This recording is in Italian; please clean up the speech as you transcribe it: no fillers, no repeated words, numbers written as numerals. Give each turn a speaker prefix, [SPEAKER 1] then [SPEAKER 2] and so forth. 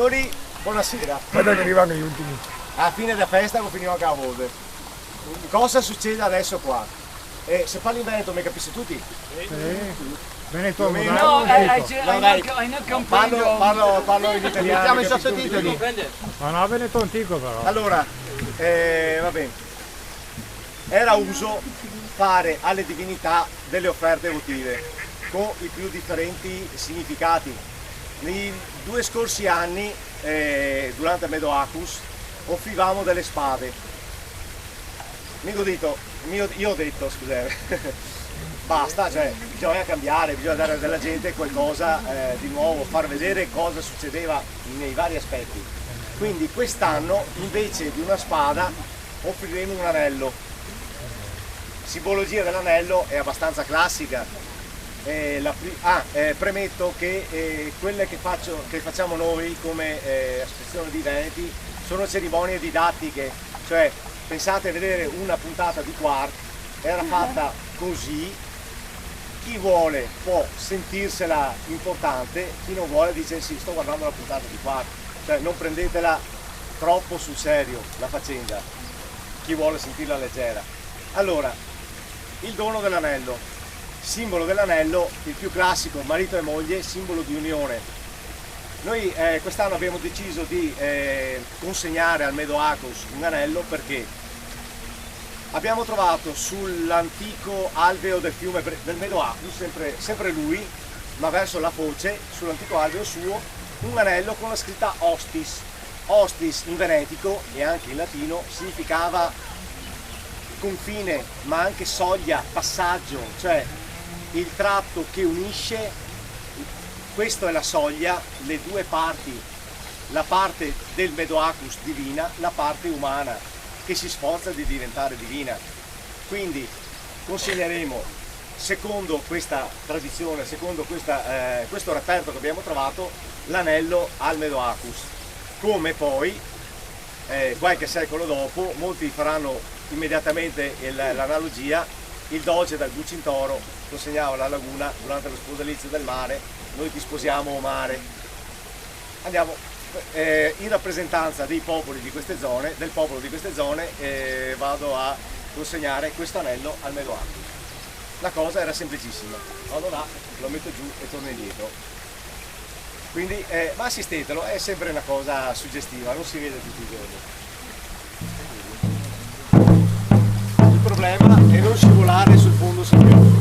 [SPEAKER 1] signori, buonasera.
[SPEAKER 2] Guarda che arrivano gli ultimi.
[SPEAKER 1] Alla fine della festa finiamo anche a Volve. Cosa succede adesso qua? Se parli in Veneto mi capisci tutti?
[SPEAKER 2] Veneto,
[SPEAKER 3] No,
[SPEAKER 1] parlo in italiano.
[SPEAKER 4] Mettiamo i sottotitoli.
[SPEAKER 2] ma no, Veneto antico però.
[SPEAKER 1] Allora, va bene. Era uso fare alle divinità delle offerte votive con i più differenti significati. Nei 2 scorsi anni, durante Medoacus, offrivamo delle spade. Io ho detto, scusate, basta, cioè bisogna cambiare, bisogna dare alla gente qualcosa di nuovo, far vedere cosa succedeva nei vari aspetti. Quindi quest'anno invece di una spada offriremo un anello. Simbologia dell'anello è abbastanza classica. Premetto che quelle che facciamo noi come associazione di Veneti sono cerimonie didattiche, cioè pensate a vedere una puntata di Quark, era fatta così, chi vuole può sentirsela importante, chi non vuole dice sì, sto guardando la puntata di Quark, cioè non prendetela troppo sul serio la faccenda, chi vuole sentirla leggera. Allora, il dono dell'anello, simbolo dell'anello, il più classico, marito e moglie, simbolo di unione. Noi quest'anno abbiamo deciso di consegnare al Medoacus un anello perché abbiamo trovato sull'antico alveo del fiume del Medoacus, sempre lui, ma verso la foce, sull'antico alveo suo, un anello con la scritta Ostis. Ostis in venetico e anche in latino significava confine, ma anche soglia, passaggio, cioè il tratto che unisce. Questo è la soglia, le due parti, la parte del Medoacus divina, la parte umana che si sforza di diventare divina. Quindi consegneremo, secondo questa tradizione, secondo questo reperto che abbiamo trovato, l'anello al Medoacus. Come poi, qualche secolo dopo, molti faranno immediatamente l'analogia, il doge dal Bucintoro consegnava la laguna durante lo sposalizio del mare. Noi ti sposiamo, o mare. Andiamo in rappresentanza dei popoli di queste zone, del popolo di queste zone, vado a consegnare questo anello al Medoacus. La cosa era semplicissima, vado là, lo metto giù e torno indietro. Quindi, ma assistetelo, è sempre una cosa suggestiva, non si vede tutti i giorni. Il problema è non scivolare sul fondo sabbioso.